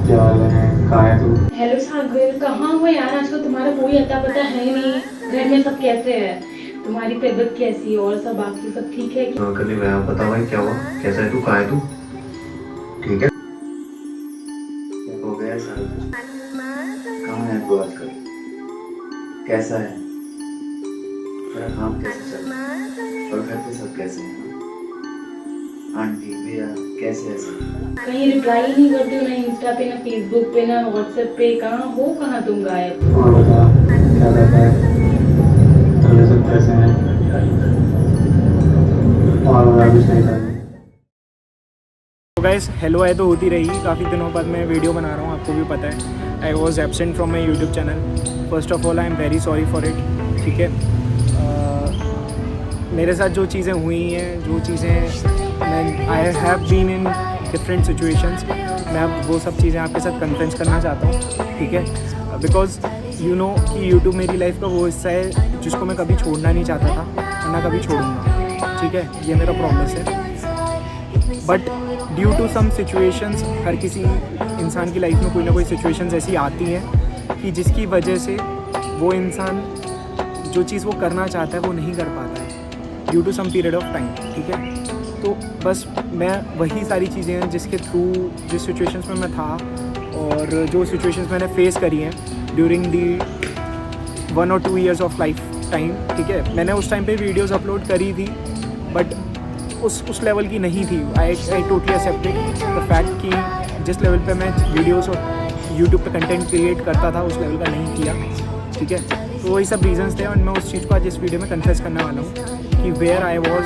क्या हाल है, कहाँ है तू? हेलो सागर, कहाँ हो यार? आजकल तुम्हारा कोई अता पता है नहीं। घर में सब कैसे है? तुम्हारी तबीयत कैसी है और सब बाकी सब ठीक है क्या? हाँ, कल ही मैं बता भाई क्या हुआ, कैसा है तू, कहाँ है तू? ठीक है। क्या हो गया है सारा कुछ? कहाँ है तू आजकल? कैसा है? तेरा काम कैसे चल रहा है? और घर पे सब कैसे हैं? आंटी भैया कैसे है सब? कहीं रिप्लाई ही नहीं करते हो, ना इंस्टा पे, ना फेसबुक पे, ना व्हाट्सएप पे। कहाँ हो, कहाँ तुम गायब? और बता, क्या करता है? घर में सब कैसे हैं? और बता, कुछ नहीं था। तो गाइस हेलो है तो होती रही। काफ़ी दिनों बाद मैं वीडियो बना रहा हूँ, आपको भी पता है। I was absent from my YouTube channel. First of all I am very sorry for it. ठीक है, मेरे साथ जो चीज़ें हुई हैं, जो चीज़ें मैं I have been in different situations, मैं अब वो सब चीज़ें आपके साथ कन्फ्रेंस करना चाहता हूँ। ठीक है, बिकॉज यू नो कि यूट्यूब मेरी लाइफ का वो हिस्सा है जिसको मैं कभी छोड़ना नहीं चाहता था और ना कभी छोड़ूंगा। ठीक है, ये मेरा प्रॉमिस है। But due to some situations, हर किसी इंसान की लाइफ में कोई ना कोई सिचुएशंस ऐसी आती हैं कि जिसकी वजह से वो इंसान जो चीज़ वो करना चाहता है वो नहीं कर पाता है due to some period of time. ठीक है, तो बस मैं वही सारी चीज़ें हैं जिसके थ्रू, जिस सिचुएशंस में मैं था और जो सिचुएशंस मैंने फेस करी हैं ड्यूरिंग दी 1 और 2 ईयर्स ऑफ लाइफ टाइम। ठीक है, मैंने उस टाइम पे वीडियोज़ अपलोड करी थी बट उस लेवल की नहीं थी। I totally accepted the fact कि जिस लेवल पे मैं वीडियोस और यूट्यूब पे कंटेंट क्रिएट करता था उस लेवल का नहीं किया। ठीक है, तो वही सब रीजंस थे और मैं उस चीज़ को आज इस वीडियो में कन्फेस करने वाला हूँ कि वेयर आई वॉज।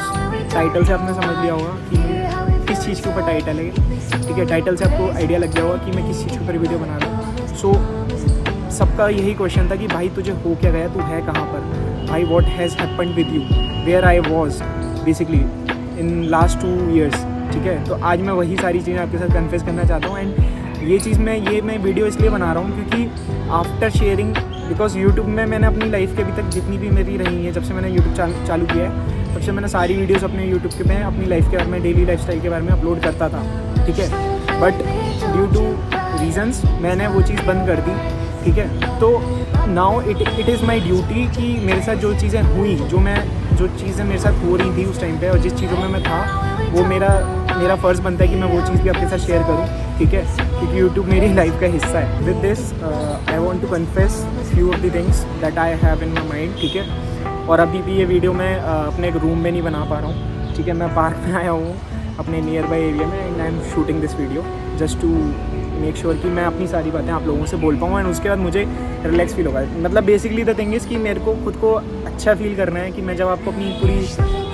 टाइटल से आपने समझ लिया होगा कि किस चीज़ के ऊपर टाइटल है। ठीक है, टाइटल से आपको आइडिया लग गया होगा कि मैं किस चीज़ के ऊपर वीडियो बना रहा हूँ। सो सबका यही क्वेश्चन था कि भाई तुझे हो क्या गया, तू है कहाँ पर भाई, what has happened with you, where I was basically in last 2 years. ठीक है, तो आज मैं वही सारी चीज़ें आपके साथ कन्फेस करना चाहता हूँ। एंड ये चीज़ मैं वीडियो इसलिए बना रहा हूँ क्योंकि आफ्टर शेयरिंग, बिकॉज यूट्यूब में मैंने अपनी लाइफ के अभी तक जितनी भी मेरी रही है, जब से मैंने यूट्यूब चालू किया है तब से मैंने सारी वीडियोस अपने यूट्यूब के में अपनी लाइफ के बारे में, डेली लाइफस्टाइल के बारे में अपलोड करता था। ठीक है, बट ड्यू टू रीजंस मैंने वो चीज़ बंद कर दी। ठीक है, तो now it is my duty कि मेरे साथ जो चीज़ें हुई, जो चीज़ें मेरे साथ हो रही थी उस टाइम पे और जिस चीज़ों में मैं था, वो मेरा फ़र्ज़ बनता है कि मैं वो चीज़ भी आपके साथ शेयर करूँ। ठीक है, क्योंकि यूट्यूब मेरी लाइफ का हिस्सा है। With this I want to confess few of the things that I have in my mind. ठीक है, और अभी भी ये वीडियो मैं अपने एक रूम में नहीं बना पा रहा हूँ। ठीक है, मैं पार्क में आया हूँ अपने नियर बाई एरिया में and I am shooting this video just to make sure कि मैं अपनी सारी बातें आप लोगों से बोल पाऊँ एंड उसके बाद मुझे रिलैक्स फील होगा। मतलब बेसिकली द थिंग इज़ कि मेरे को खुद को अच्छा फील करना है कि मैं जब आपको अपनी पूरी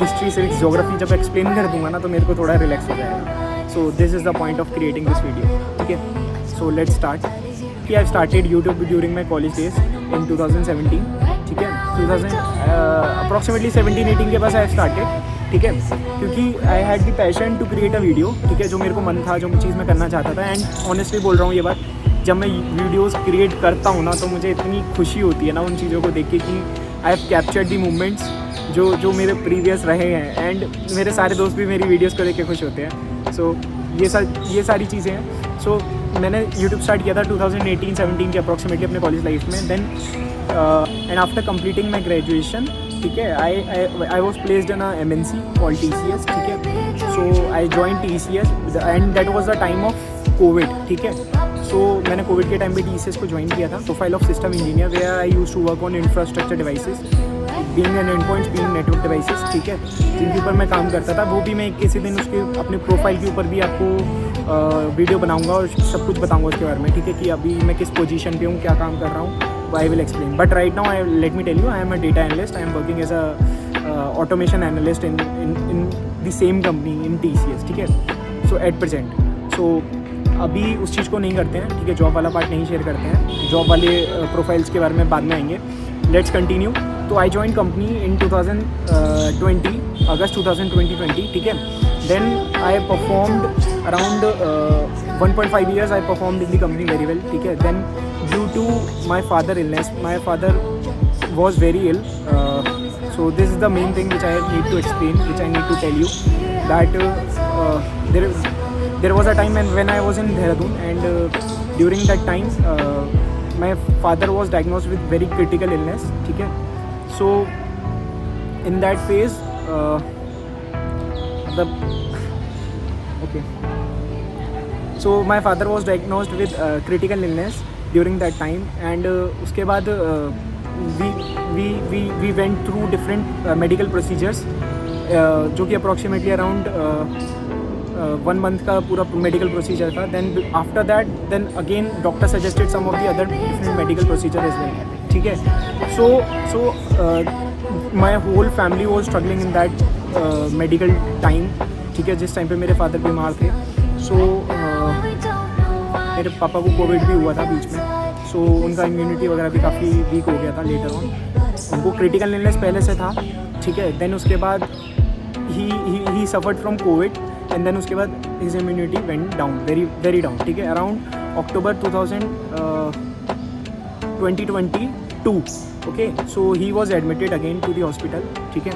हिस्ट्री सिविक्स ज्योग्राफी जब एक्सप्लेन कर दूंगा ना तो मेरे को थोड़ा रिलैक्स हो जाएगा। So this is the point of creating this video. ठीक है, सो लेट्स स्टार्ट। कि I started YouTube during my college days in 2017। ठीक है, 2000 अप्रॉक्सीमेटली 17-18 के पास आई स्टार्टेड। ठीक है, क्योंकि I had the passion to create a video. ठीक है, जो मेरे को मन था, जो चीज़ मैं करना चाहता था। एंड ऑनेस्टली बोल रहा हूँ ये बात, जब मैं वीडियोस क्रिएट करता हूँ ना तो मुझे इतनी खुशी होती है ना उन चीज़ों को देख के कि I have captured the moments जो मेरे प्रीवियस रहे हैं। एंड मेरे सारे दोस्त भी मेरी वीडियोस को देख के खुश होते हैं। सो ये सारी चीज़ें हैं। सो मैंने यूट्यूब स्टार्ट किया था 2018-17 के अप्रॉक्सीमेटली अपने कॉलेज लाइफ में। Then and after completing my graduation, ठीक है, I was placed in a MNC called TCS। ठीक है, so I join TCS and that was the time of Covid. ठीक है, सो मैंने कोविड के टाइम पे TCS को ज्वाइन किया था, profile of system engineer, where I used to work on infrastructure devices being an and being network devices. ठीक है, जिनके ऊपर मैं काम करता था। वो भी मैं किसी दिन उसके अपने प्रोफाइल के ऊपर भी आपको वीडियो बनाऊंगा और सब कुछ बताऊंगा उसके बारे में। ठीक है, कि अभी मैं किस पोजीशन पे हूँ, क्या काम कर रहा हूँ, I will explain. But right now let me tell you, I am a data analyst. I am working as a automation analyst in the same company in TCS। ठीक है, सो एट प्रेजेंट, सो अभी उस चीज़ को नहीं करते हैं। ठीक है, जॉब वाला पार्ट नहीं शेयर करते हैं, जॉब वाले प्रोफाइल्स के बारे में बाद में आएंगे। Let's continue. तो आई जॉइन कंपनी इन 2020 अगस्त 2020। ठीक है, then I performed around 1.5 years I performed in the company very well. ठीक है, then due to my father illness, my father was very ill. So this is the main thing which I need to explain, which I need to tell you, that there was a time when I was in Dehradun and during that time my father was diagnose with very critical illness, ठीक है. So in that phase so my father was diagnosed with critical illness during that time, and उसके बाद we went through different medical procedures जो कि approximately around 1 month का पूरा medical procedure था. Then after that, then again doctor suggested some of the other different medical procedure as well, ठीक है. So my whole family was struggling in that medical time, ठीक है, जिस time पे मेरे फादर बीमार थे. सो मेरे पापा को कोविड भी हुआ था बीच में, सो उनका इम्यूनिटी वगैरह भी काफ़ी वीक हो गया था लेटर ऑन. उनको क्रिटिकल इलनेस पहले से था, ठीक है. देन उसके बाद ही suffered from covid, and then उसके बाद his immunity went down, very down, ठीक है. Around October 2022, okay, so he was admitted again to the hospital, ठीक है.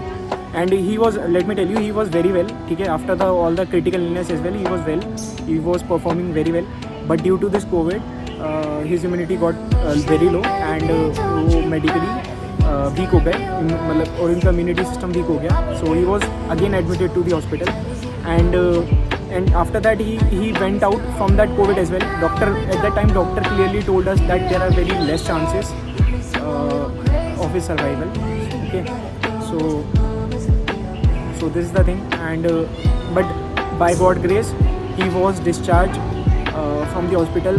And he was, let me tell you, he was very well, ठीक है. After all the critical illness as well, he was well, he was performing very well. But due to this COVID, his immunity got very low, and वो medically weak हो गए, मतलब और इनका immunity system weak हो गया. So he was again admitted to the hospital, and after that he went out from that COVID as well. At that time doctor clearly told us that there are very less chances of his survival, okay. So this is the thing, and but by God grace he was discharged from the hospital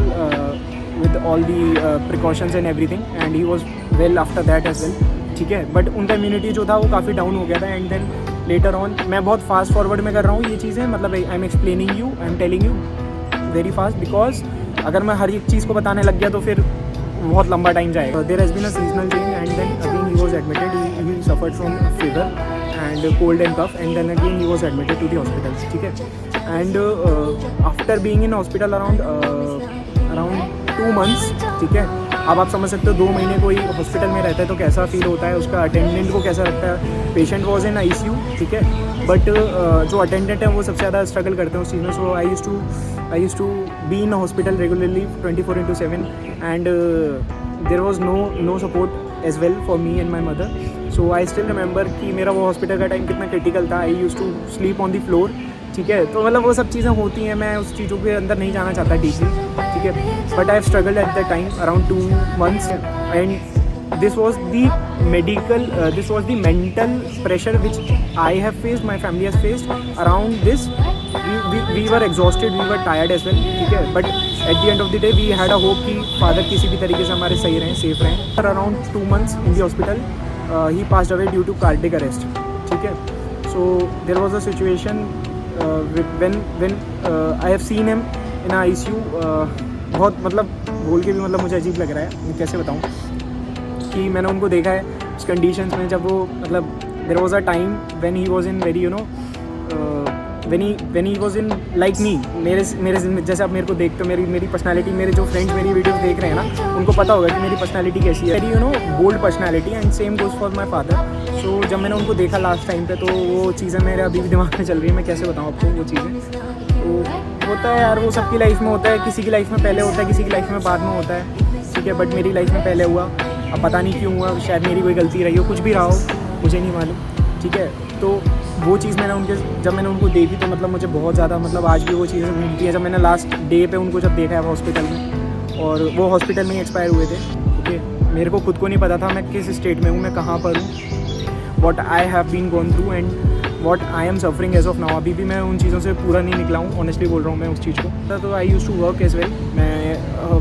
with all the precautions and everything, and he was well after that as well, ठीक है. But उनका immunity जो था वो काफ़ी down हो गया था, एंड देन लेटर ऑन, मैं बहुत फास्ट फॉरवर्ड में कर रहा हूँ ये चीज़ें, मतलब I am explaining you, I am telling you very fast, because अगर मैं हर एक चीज़ को बताने लग गया तो फिर बहुत लंबा टाइम जाएगा. There has been a seasonal change, and then again he was admitted, he suffered from fever and cold and cough, and then again he was admitted to the hospital, ठीक है. And after being in hospital around 2 months, ठीक है. अब आप समझ सकते हो 2 महीने कोई हॉस्पिटल में रहता है तो कैसा फील होता है, उसका अटेंडेंट को कैसा लगता है. पेशेंट वॉज इन ICU, ठीक है, बट जो अटेंडेंट है वो सबसे ज़्यादा स्ट्रगल करते हैं उस चीज़ में. So I use to be in hospital regularly 24/7, and there was no support as well for me and my mother. So I still remember कि मेरा वो हॉस्पिटल का टाइम कितना क्रिटिकल था. I use to sleep on the floor, ठीक है. तो मतलब वो सब चीज़ें होती हैं, मैं उस चीज़ों के अंदर नहीं जाना चाहता डीपली, ठीक है. But I have struggled eight that time around 2 months, and this was the mental pressure which I have faced, my family has faced around this. We were exhausted, we were tired as well, ठीक है. But at the end of the day we had a hope कि father किसी भी तरीके से हमारे सही रहें, सेफ रहें. For around 2 months in the hospital, he passed away due to cardiac arrest, ठीक है. So there was a situation when I have seen him in ICU. बहुत मतलब बोल के भी मतलब मुझे अजीब लग रहा है, मैं कैसे बताऊँ कि मैंने उनको देखा है उस कंडीशंस में, जब वो मतलब there was a time when he was in very you know when he was in like me, मेरे जैसे आप मेरे को देखते हो, मेरी पर्सनालिटी, मेरे जो फ्रेंड्स मेरी वीडियोस देख रहे हैं ना, उनको पता होगा कि मेरी पर्सनालिटी कैसी है. Very you know bold personality, and same goes for my father. So जब मैंने उनको देखा लास्ट टाइम पे, तो वो चीज़ें मेरे अभी भी दिमाग में चल रही है. मैं कैसे बताऊँ आपको वो चीज़ें. तो होता है यार, वो सबकी लाइफ में होता है, किसी की लाइफ में पहले होता है, किसी की लाइफ में बाद में होता है, ठीक है. बट मेरी लाइफ में पहले हुआ, अब पता नहीं क्यों हुआ, शायद मेरी कोई गलती रही हो, कुछ भी रहा हो, मुझे नहीं मालूम, ठीक है. तो वो चीज़ जब मैंने उनको देखी तो मतलब मुझे बहुत ज़्यादा, मतलब आज भी वो चीज़ें घूमती हैं. जब मैंने लास्ट डे पे उनको जब देखा है हॉस्पिटल में, और वो हॉस्पिटल में ही एक्सपायर हुए थे, ओके. मेरे को खुद को नहीं पता था मैं किस स्टेट में हूँ, मैं कहाँ पर हूँ, what I have been gone through and what I am suffering as of now. अभी भी मैं उन चीज़ों से पूरा नहीं निकला हूँ, ऑनेस्टली बोल रहा हूँ मैं उस चीज़ को. तो I use to work as well, मैं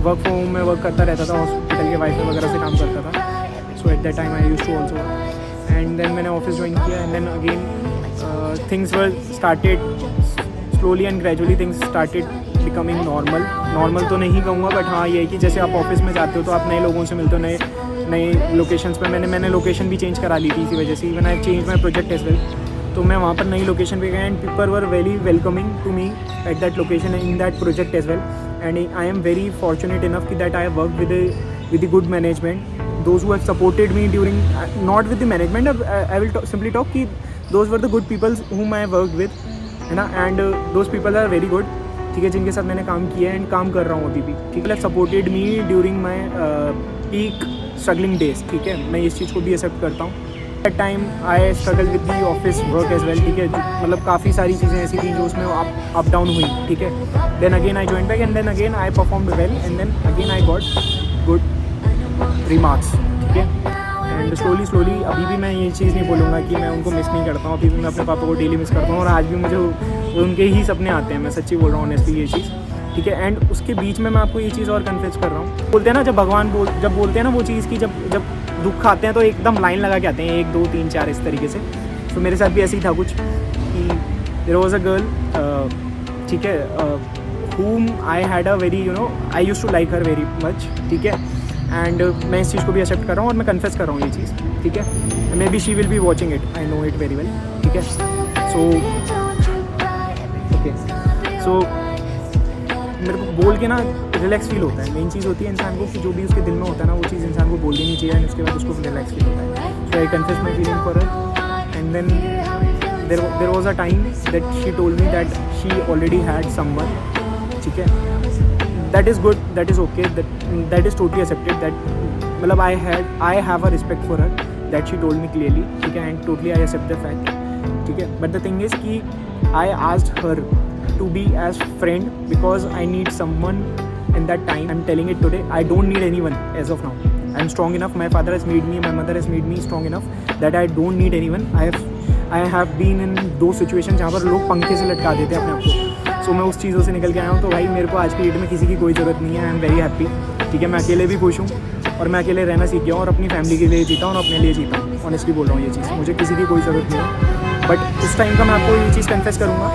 वर्क फ्रॉम होम में वर्क करता रहता था, हॉस्पिटल के वाईफाई वगैरह से काम करता था. So at that time I use to also, and then मैंने ऑफिस ज्वाइन किया, and then again things were started slowly and gradually, things started becoming normal तो नहीं कहूँगा, बट हाँ ये है कि जैसे आप ऑफिस में जाते हो तो आप नए लोगों से मिलते हो, नए लोकेशंस पे. मैंने लोकेशन भी चेंज करा ली थी इसी वजह से. Even I change my project as well, तो मैं वहाँ पर नई लोकेशन पे गया, and people were very welcoming to me at that location in that project as well. And I am very fortunate enough कि that I have work with the good management, those who have supported me during, not with the management, I will simply talk कि those were the good people whom I worked with, है ना. and those people are very good. ठीक है, जिनके साथ मैंने काम किया है एंड काम कर रहा हूँ अभी भी, ठीक है। Supported me during my peak struggling days, ठीक है, मैं इस चीज़ को भी एक्सेप्ट करता हूँ। At time I struggle with the office work as well, ठीक है, मतलब काफ़ी सारी चीज़ें ऐसी थी जो उसमें अप डाउन हुई, ठीक है। Then again I join back and then again I performed well and then again I got good remarks, ठीक है। एंड स्लोली अभी भी मैं ये चीज़ नहीं बोलूँगा कि मैं उनको मिस नहीं करता हूँ, अभी भी मैं अपने पापा को डेली मिस करता हूँ और आज भी मुझे उनके ही सपने आते हैं, मैं सच्ची बोल रहा हूँ ऑनेस्टली ये चीज़, ठीक है। एंड उसके बीच में मैं आपको ये चीज़ और कन्फेस कर रहा हूँ, बोलते हैं ना जब भगवान जब बोलते हैं ना वो चीज़ की जब दुख आते हैं तो एकदम लाइन लगा के आते हैं 1 2 3 4 इस तरीके से। तो मेरे साथ भी ऐसे ही था कुछ कि देयर वाज अ गर्ल, ठीक है, whom I had a very I used to like her very much, ठीक है। एंड मैं इस चीज़ को भी एक्सेप्ट कर रहा हूँ और मैं कन्फेस कर रहा हूँ ये चीज़, ठीक है। May be she will be watching it, I know it very well, ठीक है। सो मेरे को बोल के ना रिलैक्स फील होता है। मेन चीज़ होती है इंसान को कि जो भी उसके दिल में होता है ना वो चीज़ इंसान को बोल देनी चाहिए एंड उसके बाद उसको रिलैक्स फील होता है। So I confess my feeling for her and then there was a time that she told me that she already had someone, ठीक है। That is good, that is okay, that is totally accepted, that मतलब I have a respect for her, that she told me clearly, ठीक है, and totally I accept the fact, ठीक है। But the thing is कि I asked her to be as friend because I need someone in that time. I'm telling it today, I don't need anyone as of now. I'm strong enough, my father has made me, my mother has made me strong enough that I don't need anyone. I have been in those situations जहाँ पर लोग पंखे से लटका देते हैं अपने आप को। So मैं उस चीज़ों से निकल के आया हूँ, तो भाई मेरे को आज की डेट में किसी की कोई ज़रूरत नहीं है। आई एम वेरी हैप्पी, ठीक है। मैं अकेले भी खुश हूँ और मैं अकेले रहना सीख गया हूँ और अपनी फैमिली के लिए जीता हूँ और अपने लिए जीता हूँ। ऑनेस्टली बोल रहा हूँ ये चीज़, मुझे किसी की कोई ज़रूरत नहीं है। बट उस टाइम का मैं आपको ये चीज़ कन्फेस करूँगा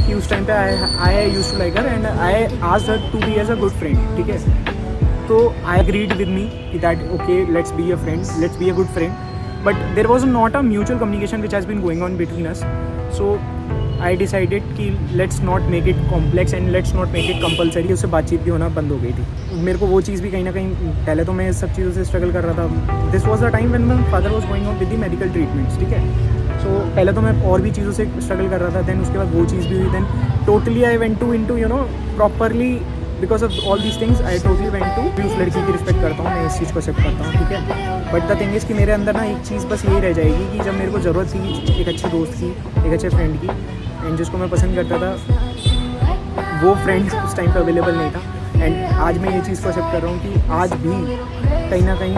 कि उस टाइम पे I used to like her and I asked her to be as a good friend, ठीक है। तो आई एग्रीड विद मी कि that okay, let's be a friend, let's be a good friend, but there was not a mutual communication which has been going on between us. So I decided कि let's not make it complex and let's not make it compulsory. उससे बातचीत भी होना बंद हो गई थी। मेरे को वो चीज़ भी कहीं ना कहीं, पहले तो मैं इस सब चीज़ों से स्ट्रगल कर रहा था। This was the time when my father was going on with the medical treatments, ठीक है। सो पहले तो मैं और भी चीज़ों से स्ट्रगल कर रहा था, देन उसके बाद वो चीज़ भी हुई, then totally I went to into properly because of all these things I totally went to उस लड़की की रिस्पेक्ट करता हूँ, मैं इस चीज़ को एक्सेप्ट करता हूँ, ठीक है। बट द थिंग इज़ कि मेरे अंदर ना एक चीज़ बस यही रह जाएगी कि जब मेरे को ज़रूरत थी एक अच्छे दोस्त की, एक अच्छे फ्रेंड की, एंड जिसको मैं पसंद करता था, वो फ्रेंड उस टाइम पर अवेलेबल नहीं था। एंड आज मैं ये चीज़ को एक्सेप्ट कर रहा हूँ कि आज भी कहीं ना कहीं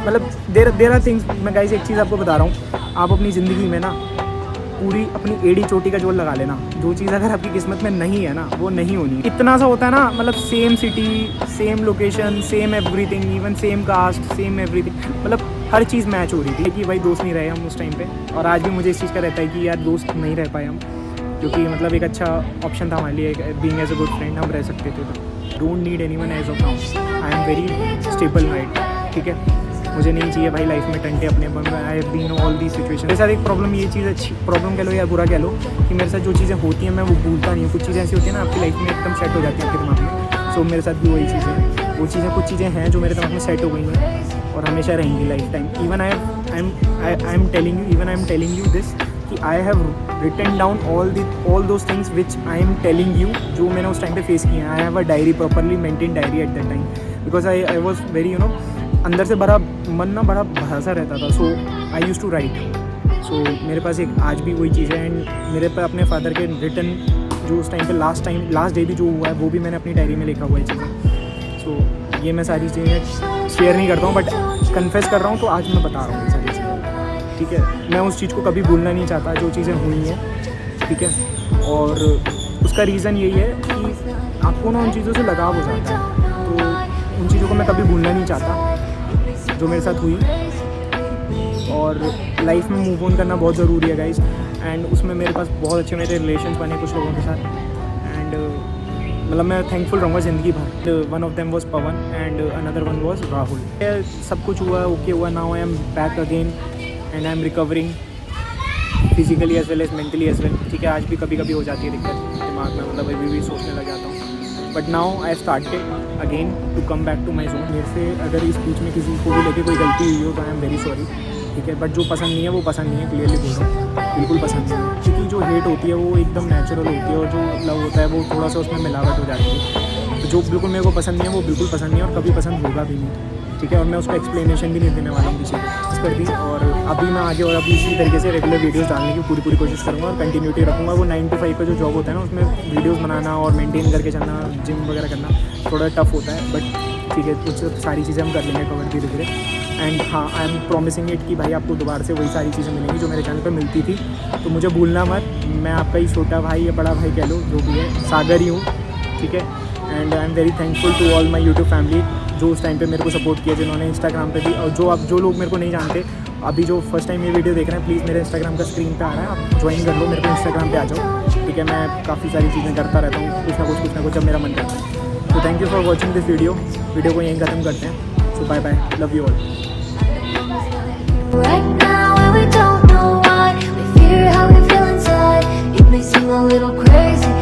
मतलब देर आर थिंग्स। मैं गाइस एक चीज़ आपको बता रहा हूँ, आप अपनी ज़िंदगी में ना पूरी अपनी एड़ी चोटी का जोड़ लगा लेना। जो चीज़ अगर आपकी किस्मत में नहीं है ना वो नहीं होनी। इतना सा होता है ना, मतलब same city, same location, same everything, even same caste, same everything, मतलब हर चीज़ मैच हो रही थी कि भाई दोस्त नहीं रहे हम उस टाइम पे। और आज भी मुझे इस चीज़ का रहता है कि यार दोस्त नहीं रह पाए हम, जो कि मतलब एक अच्छा ऑप्शन था हमारे लिए, being as a good friend हम रह सकते थे। तो don't need anyone as of now, I am very stable right, ठीक है। मुझे नहीं चाहिए भाई लाइफ में टंटे अपने। I have been all the situation. मेरे साथ एक प्रॉब्लम, ये चीज़ अच्छी प्रॉब्लम कह लो या बुरा कह लो, कि मेरे साथ जो चीज़ें होती हैं मैं वो भूलता नहीं हूँ। कुछ चीज़ें ऐसी होती हैं ना आपकी लाइफ में एकदम सेट हो जाती हैं आपके दिमाग में। सो मेरे साथ भी वही चीज़ें हैं। वो चीज़ें, कुछ चीज़ें हैं जो मेरे दिमाग में सेट हो गई हैं और हमेशा रहेंगी lifetime. Even I am telling you this कि I have written down all those things which I am telling you, जो मैंने उस टाइम पे फेस किया है। I have a diary, properly maintain diary at that time, because I was very अंदर से बड़ा मन ना बड़ा भरा रहता था। So I use to write. सो मेरे पास एक आज भी वही चीज़ है। एंड मेरे पे अपने फादर के रिटर्न जो उस टाइम पे लास्ट डे भी जो हुआ है वो भी मैंने अपनी डायरी में लिखा हुआ है चीज़ें। सो ये मैं सारी चीज़ें शेयर नहीं करता हूँ, बट कन्फेस कर रहा हूँ, तो आज मैं बता रहा हूँ ये सारी चीज़ें, ठीक है। मैं उस चीज़ को कभी भूलना नहीं चाहता जो चीज़ें हुई हैं, ठीक है। और उसका रीज़न यही है कि आपको ना उन चीज़ों से लगाव हो जाता है। तो उन चीज़ों को मैं कभी भूलना नहीं चाहता जो मेरे साथ हुई। और लाइफ में मूव ऑन करना बहुत ज़रूरी है गाइस। एंड उसमें मेरे पास बहुत अच्छे मेरे रिलेशंस बने कुछ लोगों के साथ। एंड मतलब मैं थैंकफुल रहूँगा ज़िंदगी भर। One of them was Pawan and another one was Rahul. सब कुछ हुआ, ओके हुआ। Now I am back again and I am recovering physically as well as mentally as well, ठीक है। आज भी कभी कभी हो जाती है दिक्कत दिमाग में, मतलब अभी भी सोचने लग जाता हूँ। But now I started again to come back to my zone. मेरे से अगर इस बीच में किसी को भी लेके कोई गलती हुई हो तो आई एम वेरी सॉरी, ठीक है। बट जो पसंद नहीं है वो पसंद नहीं है, क्लियरली बोल रहा हूँ, बिल्कुल पसंद नहीं है। क्योंकि की जो हेट होती है वो एकदम नेचुरल होती है, और जो लव होता है वो थोड़ा सा उसमें मिलावट हो जाती है। तो जो बिल्कुल मेरे को पसंद नहीं है वो बिल्कुल पसंद नहीं है और कभी पसंद होगा भी नहीं, ठीक है। और मैं उसका एक्सप्लेनेशन भी नहीं देने वाला हूँ किसी को, इस कर दी। और अभी मैं आगे और अभी इसी तरीके से रेगुलर वीडियोस डालने की पूरी कोशिश करूँगा और कंटिन्यूटी रखूँगा। वो 9 to 5 का जो जॉब होता है ना, उसमें वीडियोस बनाना और मेंटेन करके चलना, जिम वगैरह करना थोड़ा टफ होता है, बट ठीक है, कुछ सारी चीज़ें हम कर लेंगे कवर धीरे धीरे। एंड हाँ, आई एम प्रॉमिसिंग इट कि भाई आपको दोबारा से वही सारी चीज़ें मिलेंगी जो मेरे चैनल पर मिलती थी। तो मुझे भूलना मत, मैं आपका ही छोटा भाई या बड़ा भाई कह लो, जो भी है, सागर ही हूँ, ठीक है। And I am very thankful to all my YouTube family जो उस टाइम पे मेरे को सपोर्ट किया, जिन्होंने इंस्टाग्राम पे भी, और जो लोग मेरे को नहीं जानते, अभी जो फर्स्ट टाइम ये वीडियो देख रहे हैं, प्लीज़ मेरे इंस्टाग्राम का स्क्रीन पे आ रहा है, आप ज्वाइन कर लो, मेरे को इंस्टाग्राम पे आ जाओ, ठीक है। मैं काफ़ी सारी चीज़ें करता रहता हूँ, कुछ ना कुछ जब मेरा मन करता है। तो thank you for watching this video को यहीं ख़त्म करते हैं। So bye bye, love you all. Right now and we don't know why. We fear how we feel inside. It may seem a little crazy,